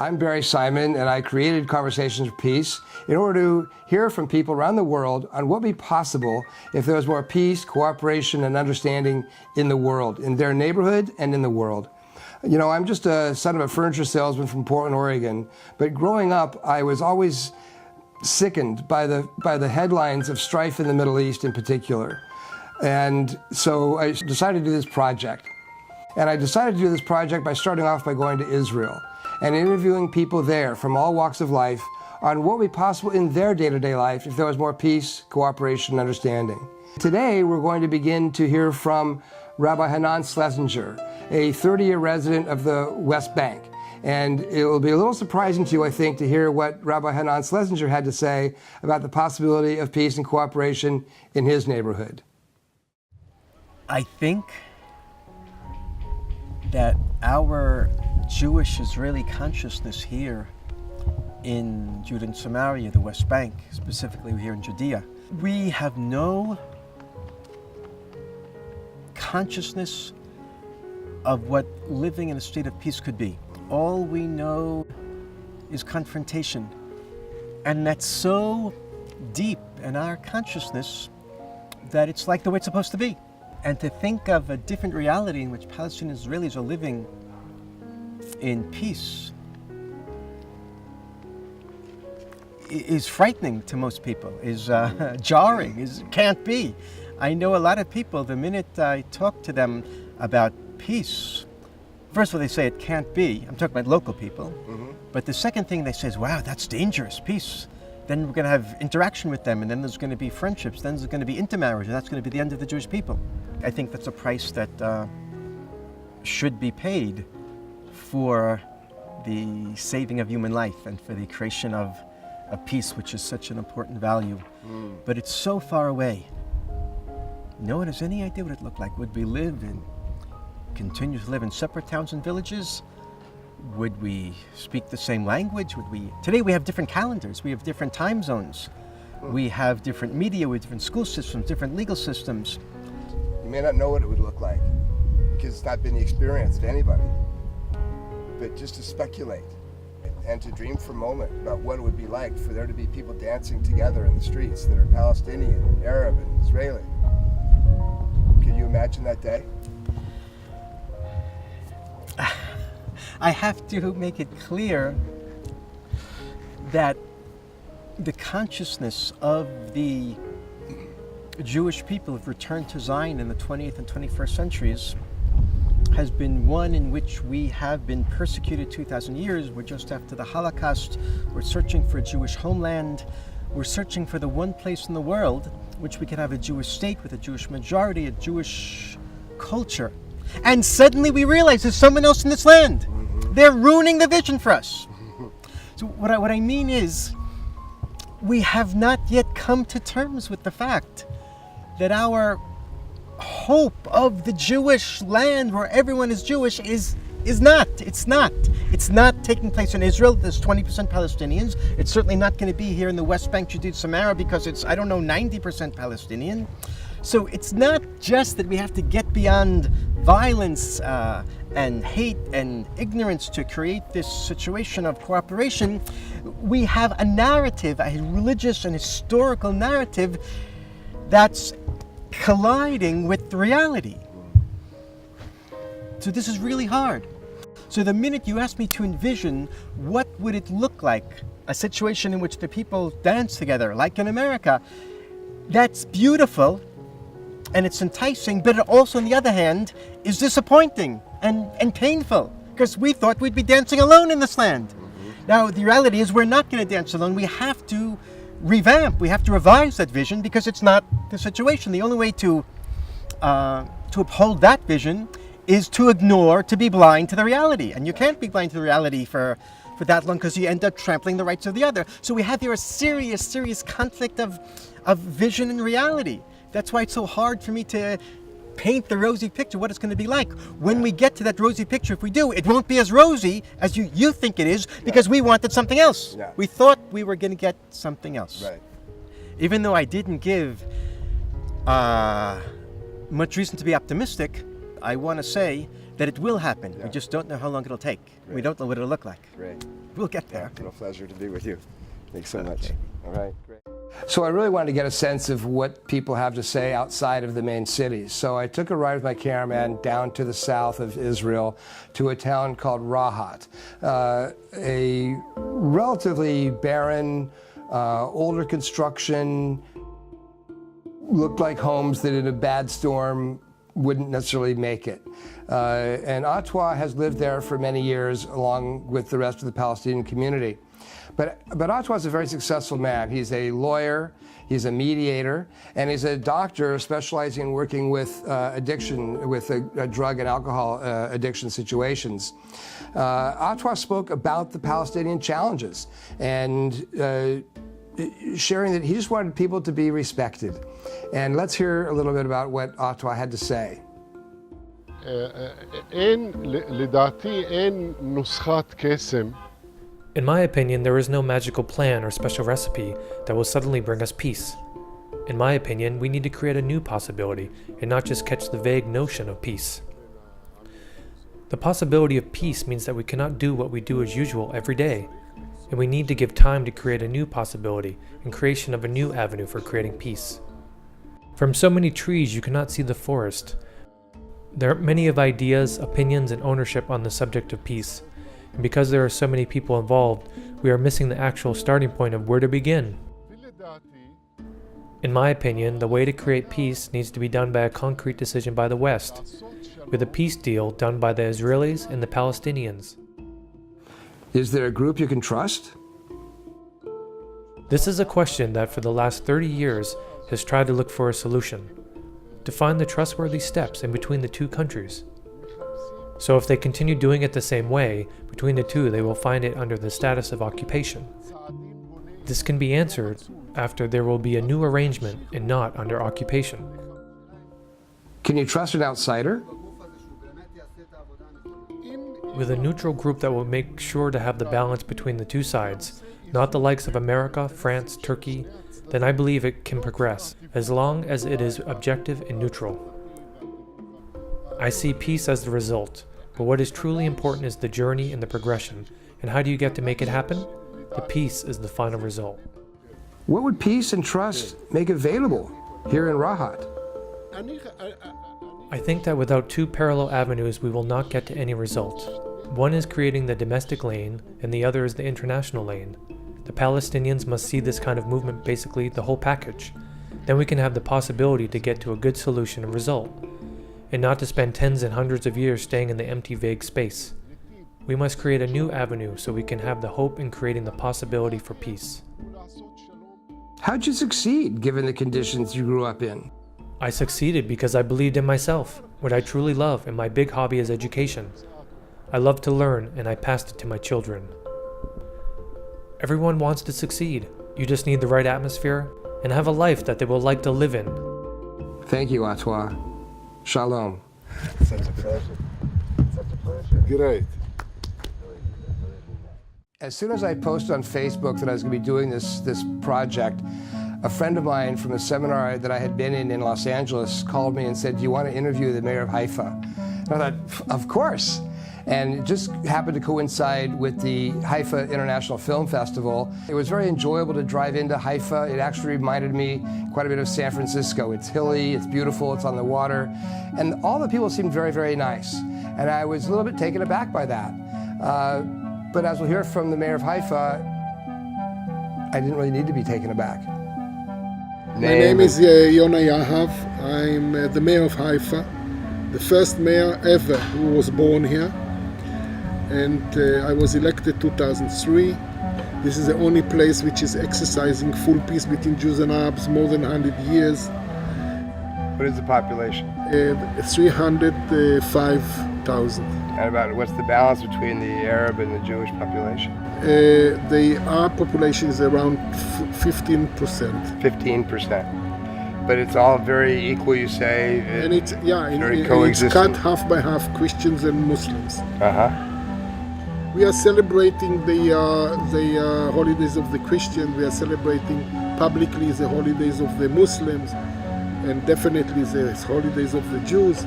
I'm Barry Simon, and I created Conversations for Peace in order to hear from people around the world on what would be possible if there was more peace, cooperation, and understanding in the world, in their neighborhood and in the world. You know, I'm just a son of a furniture salesman from Portland, Oregon, but growing up, I was always sickened by the headlines of strife in the Middle East in particular. And so I decided to do this project. And I decided to do this project by starting off by going to Israel and interviewing people there from all walks of life on what would be possible in their day-to-day life if there was more peace, cooperation, and understanding. Today, we're going to begin to hear from Rabbi Hanan Schlesinger, a 30-year resident of the West Bank. And it will be a little surprising to you, I think, to hear what Rabbi Hanan Schlesinger had to say about the possibility of peace and cooperation in his neighborhood. I think that our Jewish Israeli consciousness here in Judah and Samaria, the West Bank, specifically here in Judea, we have no consciousness of what living in a state of peace could be. All we know is confrontation. And that's so deep in our consciousness that it's like the way it's supposed to be. And to think of a different reality in which Palestinian Israelis are living in peace is frightening to most people, is jarring, can't be. I know a lot of people, the minute I talk to them about peace, first of all, they say it can't be. I'm talking about local people. Mm-hmm. But the second thing they say is, wow, that's dangerous, peace. Then we're going to have interaction with them, and then there's going to be friendships, then there's going to be intermarriage, and that's going to be the end of the Jewish people. I think that's a price that should be paid for the saving of human life and for the creation of a peace, which is such an important value. But it's so far away. No one has any idea what it looked like. Would we continue to live in separate towns and villages? Would we speak the same language? Today we have different calendars, we have different time zones, we have different media, we have different school systems, different legal systems. You may not know what it would look like because it's not been the experience of anybody, but just to speculate and to dream for a moment about what it would be like for there to be people dancing together in the streets that are Palestinian, Arab, and Israeli. Can you imagine that day? I have to make it clear that the consciousness of the Jewish people who've returned to Zion in the 20th and 21st centuries has been one in which we have been persecuted 2,000 years. We're just after the Holocaust. We're searching for a Jewish homeland. We're searching for the one place in the world which we can have a Jewish state with a Jewish majority, a Jewish culture. And suddenly we realize there's someone else in this land. They're ruining the vision for us. So what I mean is, we have not yet come to terms with the fact that our hope of the Jewish land where everyone is Jewish is not. It's not taking place in Israel. There's 20% Palestinians. It's certainly not going to be here in the West Bank, Judea, Samaria, because it's, 90% Palestinian. So it's not just that we have to get beyond violence and hate and ignorance to create this situation of cooperation. We have a narrative, a religious and historical narrative that's colliding with the reality. So this is really hard. So the minute you ask me to envision what would it look like, a situation in which the people dance together, like in America, that's beautiful and it's enticing, but it also, on the other hand, is disappointing and painful, because we thought we'd be dancing alone in this land. Now, the reality is we're not going to dance alone. We have to revamp, we have to revise that vision, because it's not the situation. The only way to uphold that vision is to ignore, to be blind to the reality. And you can't be blind to the reality for that long, because you end up trampling the rights of the other. So we have here a serious conflict of vision and reality. That's why it's so hard for me to paint the rosy picture, what it's going to be like. When we get to that rosy picture, if we do, it won't be as rosy as you think it is, because we wanted something else. Yeah. We thought we were going to get something else. Right. Even though I didn't give much reason to be optimistic, I want to say that it will happen. Yeah. We just don't know how long it'll take. Right. We don't know what it'll look like. Right. We'll get there. It's a pleasure to be with you. Thanks so much. All right, great. So I really wanted to get a sense of what people have to say outside of the main cities. So I took a ride with my cameraman down to the south of Israel to a town called Rahat, a relatively barren, older construction, looked like homes that in a bad storm wouldn't necessarily make it. And Atwa has lived there for many years along with the rest of the Palestinian community. But Atwa is a very successful man. He's a lawyer, he's a mediator, and he's a doctor specializing in working with addiction, with drug and alcohol addiction situations. Atwa spoke about the Palestinian challenges and sharing that he just wanted people to be respected. And let's hear a little bit about what Atwa had to say. In my opinion, there is no magical plan or special recipe that will suddenly bring us peace. In my opinion, we need to create a new possibility and not just catch the vague notion of peace. The possibility of peace means that we cannot do what we do as usual every day, and we need to give time to create a new possibility and creation of a new avenue for creating peace. From so many trees you cannot see the forest. There are many of ideas, opinions, and ownership on the subject of peace. And because there are so many people involved, we are missing the actual starting point of where to begin. In my opinion, the way to create peace needs to be done by a concrete decision by the West, with a peace deal done by the Israelis and the Palestinians. Is there a group you can trust? This is a question that for the last 30 years has tried to look for a solution, to find the trustworthy steps in between the two countries. So if they continue doing it the same way, between the two they will find it under the status of occupation. This can be answered after there will be a new arrangement and not under occupation. Can you trust an outsider? With a neutral group that will make sure to have the balance between the two sides, not the likes of America, France, Turkey, then I believe it can progress, as long as it is objective and neutral. I see peace as the result, but what is truly important is the journey and the progression. And how do you get to make it happen? The peace is the final result. What would peace and trust make available here in Rahat? I think that without two parallel avenues we will not get to any result. One is creating the domestic lane, and the other is the international lane. The Palestinians must see this kind of movement, basically the whole package. Then we can have the possibility to get to a good solution and result, and not to spend tens and hundreds of years staying in the empty, vague space. We must create a new avenue so we can have the hope in creating the possibility for peace. How'd you succeed, given the conditions you grew up in? I succeeded because I believed in myself, what I truly love, and my big hobby is education. I love to learn, and I passed it to my children. Everyone wants to succeed. You just need the right atmosphere and have a life that they will like to live in. Thank you, Atwa. Shalom. Such a pleasure. Such a pleasure. Great. As soon as I posted on Facebook that I was going to be doing this project, a friend of mine from a seminar that I had been in Los Angeles called me and said, "Do you want to interview the mayor of Haifa?" And I thought, of course. And it just happened to coincide with the Haifa International Film Festival. It was very enjoyable to drive into Haifa. It actually reminded me quite a bit of San Francisco. It's hilly, it's beautiful, it's on the water, and all the people seemed very, very nice. And I was a little bit taken aback by that. But as we'll hear from the mayor of Haifa, I didn't really need to be taken aback. My name is Yona Yahav. I'm the mayor of Haifa, the first mayor ever who was born here. And I was elected 2003. This is the only place which is exercising full peace between Jews and Arabs more than 100 years. What is the population? 305,000. And about what's the balance between the Arab and the Jewish population? The Arab population is around 15%. 15%. But it's all very equal, you say? And it's, yeah, it's cut half by half, Christians and Muslims. Uh-huh. We are celebrating the holidays of the Christians. We are celebrating publicly the holidays of the Muslims, and definitely the holidays of the Jews.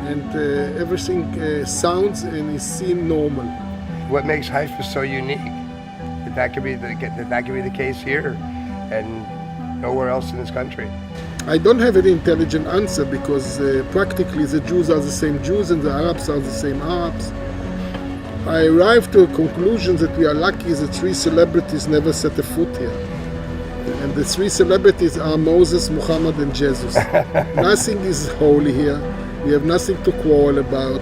And everything sounds and is seen normal. What makes Haifa so unique? that could be the case here and nowhere else in this country. I don't have any intelligent answer because practically the Jews are the same Jews and the Arabs are the same Arabs. I arrived to a conclusion that we are lucky that 3 celebrities never set a foot here. And the 3 celebrities are Moses, Muhammad, and Jesus. Nothing is holy here. We have nothing to quarrel about.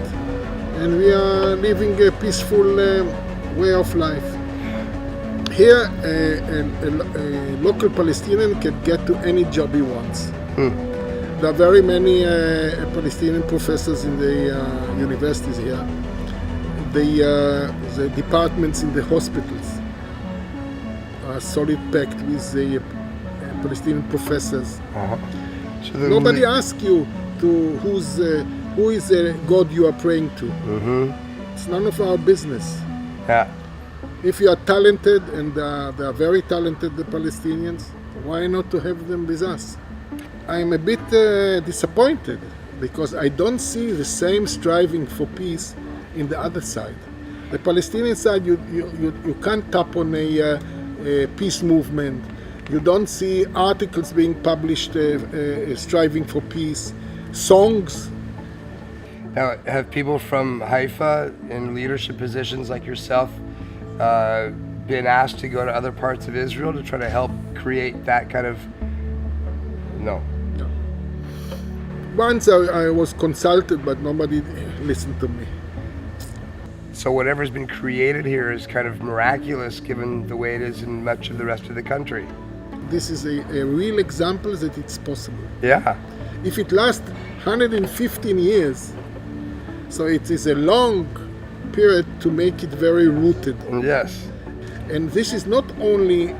And we are living a peaceful way of life. Here, a local Palestinian can get to any job he wants. There are very many Palestinian professors in the universities here. The departments in the hospitals are solid packed with the Palestinian professors. So Nobody asks you who is the God you are praying to. It's none of our business. Yeah. If you are talented, and they are very talented, the Palestinians, why not to have them with us? I'm a bit disappointed because I don't see the same striving for peace in the other side. The Palestinian side, you can't tap on a peace movement. You don't see articles being published striving for peace, songs. Now, have people from Haifa in leadership positions like yourself been asked to go to other parts of Israel to try to help create that kind of... No. Once I was consulted, but nobody listened to me. So whatever's been created here is kind of miraculous given the way it is in much of the rest of the country. This is a real example that it's possible. Yeah. If it lasts 115 years, so it is a long period to make it very rooted. Yes. And this is not only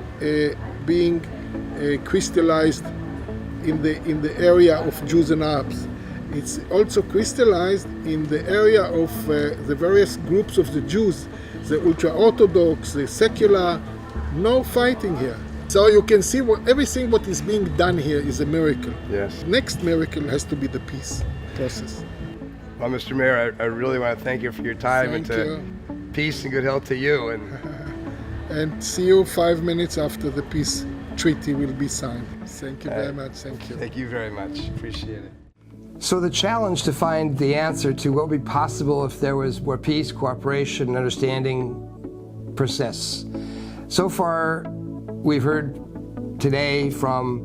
being crystallized in the area of Jews and Arabs. It's also crystallized in the area of the various groups of the Jews, the ultra-Orthodox, the secular, no fighting here. So you can see everything what is being done here is a miracle. Yes. Next miracle has to be the peace process. Well, Mr. Mayor, I really want to thank you for your time Thank and peace and good health to you. And see you 5 minutes after the peace treaty will be signed. Thank you very much. Thank you. Thank you very much. Appreciate it. So the challenge to find the answer to what would be possible if there was more peace, cooperation, and understanding persists. So far, we've heard today from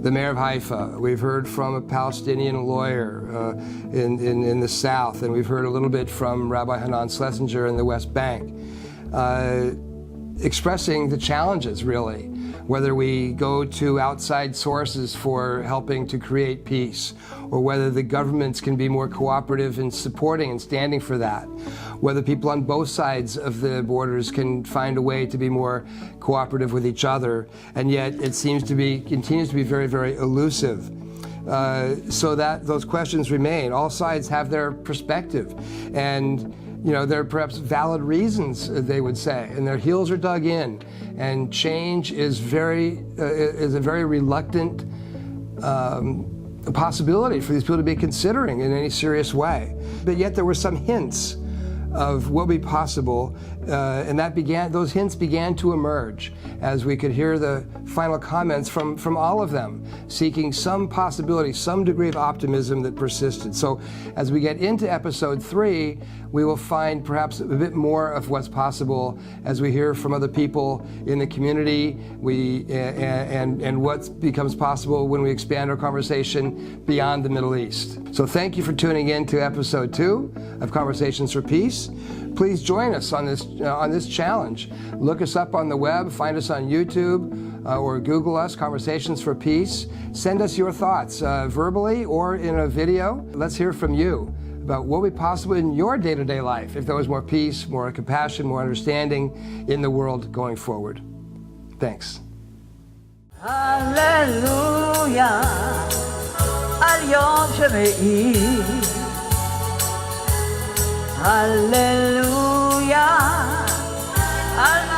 the mayor of Haifa. We've heard from a Palestinian lawyer in the south, and we've heard a little bit from Rabbi Hanan Schlesinger in the West Bank, expressing the challenges, really, whether we go to outside sources for helping to create peace, or whether the governments can be more cooperative in supporting and standing for that, whether people on both sides of the borders can find a way to be more cooperative with each other, and yet it continues to be very, very elusive. So that those questions remain. All sides have their perspective, and there are perhaps valid reasons, they would say, and their heels are dug in, and change is a very reluctant possibility for these people to be considering in any serious way. But yet there were some hints of what would be possible, and those hints began to emerge as we could hear the final comments from all of them, seeking some possibility, some degree of optimism that persisted. So as we get into episode 3, we will find perhaps a bit more of what's possible as we hear from other people in the community, and what becomes possible when we expand our conversation beyond the Middle East. So thank you for tuning in to episode 2 of Conversations for Peace. Please join us on this challenge. Look us up on the web, find us on YouTube, or Google us, Conversations for Peace. Send us your thoughts verbally or in a video. Let's hear from you about what would be possible in your day-to-day life if there was more peace, more compassion, more understanding in the world going forward. Thanks. Hallelujah, al yom sheme'i. Hallelujah, al